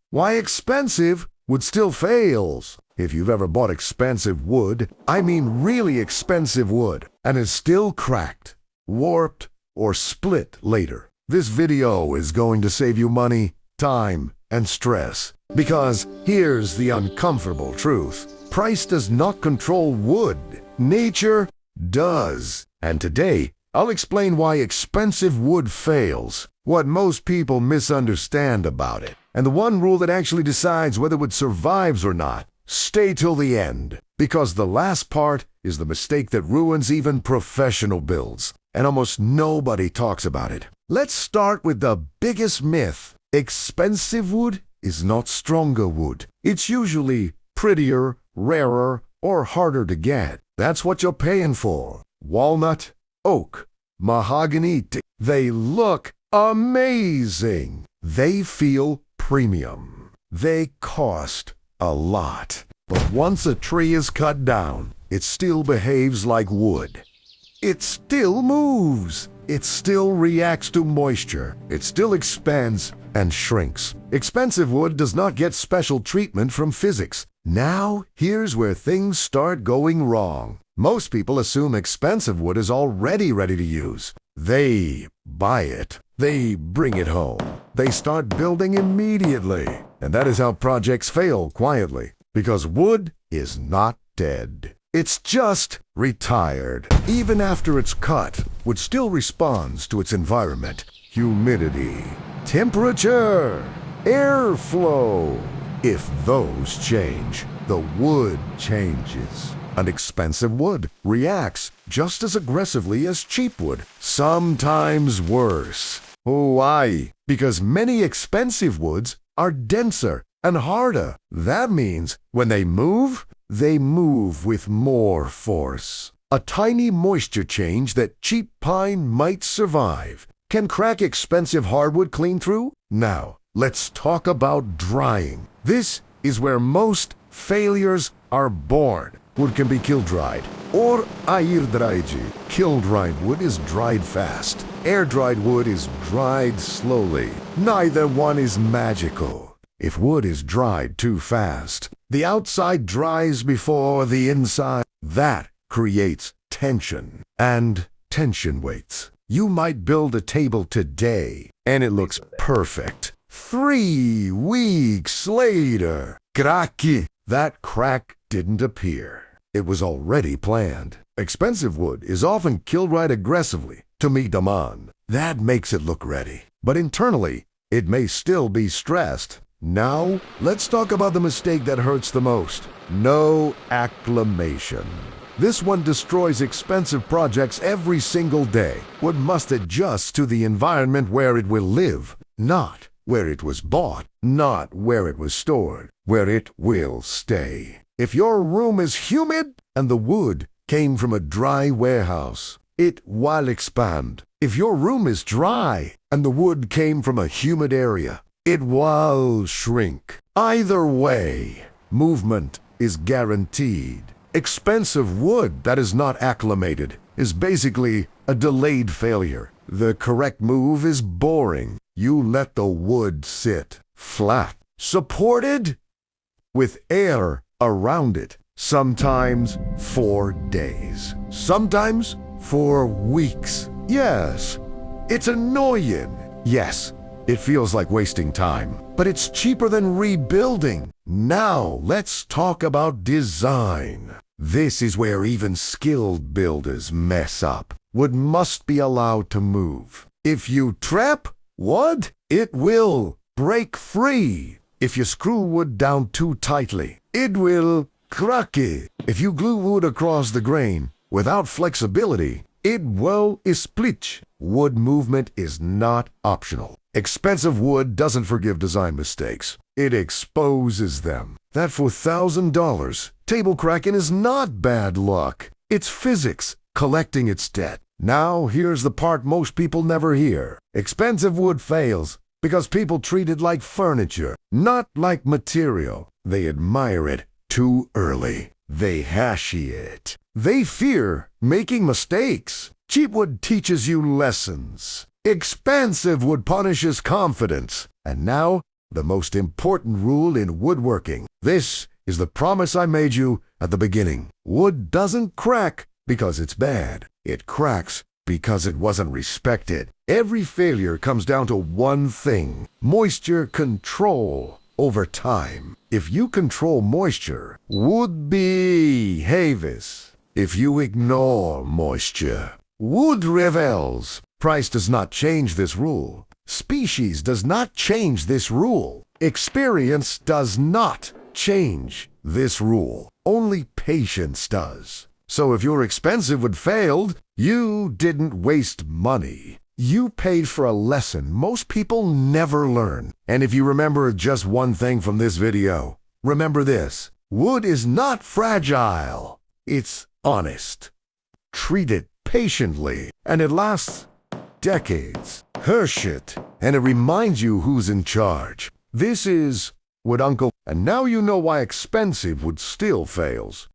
why expensive wood still fails. If you've ever bought expensive wood, I mean really expensive wood, and is still cracked, warped, or split later, this video is going to save you money, time, and stress. Because here's the uncomfortable truth. Price does not control wood. Nature does. And today, I'll explain why expensive wood fails, what most people misunderstand about it, and the one rule that actually decides whether wood survives or not. Stay till the end, because the last part is the mistake that ruins even professional builds, and almost nobody talks about it. Let's start with the biggest myth. Expensive wood is not stronger wood. It's usually prettier, rarer, or harder to get. That's what you're paying for. Walnut, oak, mahogany, they look amazing. They feel premium. They cost a lot. But once a tree is cut down, it still behaves like wood. It still moves. It still reacts to moisture. It still expands and shrinks. Expensive wood does not get special treatment from physics. Now, here's where things start going wrong. Most people assume expensive wood is already ready to use. They buy it. They bring it home. They start building immediately. And that is how projects fail quietly. Because wood is not dead. It's just retired. Even after it's cut, wood still responds to its environment. Humidity, temperature, airflow. If those change, the wood changes. And expensive wood reacts just as aggressively as cheap wood, sometimes worse. Why? Because many expensive woods are denser and harder. That means when they move with more force. A tiny moisture change that cheap pine might survive. Can crack expensive hardwood clean through? Now, let's talk about drying. This is where most failures are born. Wood can be kiln-dried or air-dried. Kiln-dried wood is dried fast. Air-dried wood is dried slowly. Neither one is magical. If wood is dried too fast, the outside dries before the inside. That creates tension, and tension waits. You might build a table today, and it looks perfect. 3 weeks later, cracky. That crack didn't appear. It was already planned. Expensive wood is often kiln-dried aggressively to meet demand. That makes it look ready. But internally, it may still be stressed. Now, let's talk about the mistake that hurts the most. No acclimation. This one destroys expensive projects every single day. Wood must adjust to the environment where it will live, not where it was bought, not where it was stored, where it will stay. If your room is humid and the wood came from a dry warehouse, it will expand. If your room is dry and the wood came from a humid area, it will shrink. Either way, movement is guaranteed. Expensive wood that is not acclimated is basically a delayed failure. The correct move is boring. You let the wood sit flat, supported with air around it, sometimes for days, sometimes for weeks. Yes, it's annoying. Yes, it feels like wasting time, but it's cheaper than rebuilding. Now, let's talk about design. This is where even skilled builders mess up. Wood must be allowed to move. If you trap wood, it will break free. If you screw wood down too tightly, it will crack. If you glue wood across the grain without flexibility, it will split. Wood movement is not optional. Expensive wood doesn't forgive design mistakes. It exposes them. That for $1,000, table cracking is not bad luck. It's physics collecting its debt. Now, here's the part most people never hear. Expensive wood fails because people treat it like furniture, not like material. They admire it too early. They hashy it. They fear making mistakes. Cheap wood teaches you lessons. Expensive wood punishes confidence. And now, the most important rule in woodworking. This is the promise I made you at the beginning. Wood doesn't crack because it's bad. It cracks because it wasn't respected. Every failure comes down to one thing: moisture control over time. If you control moisture, wood behaves. If you ignore moisture, wood rebels. Price does not change this rule. Species does not change this rule. Experience does not change this rule. Only patience does. So if your expensive wood failed, you didn't waste money. You paid for a lesson most people never learn. And if you remember just one thing from this video, remember this: wood is not fragile. It's honest. Treat it patiently, and it lasts decades. Hush it, and it reminds you who's in charge. This is Wood Uncle, and now you know why expensive wood still fails.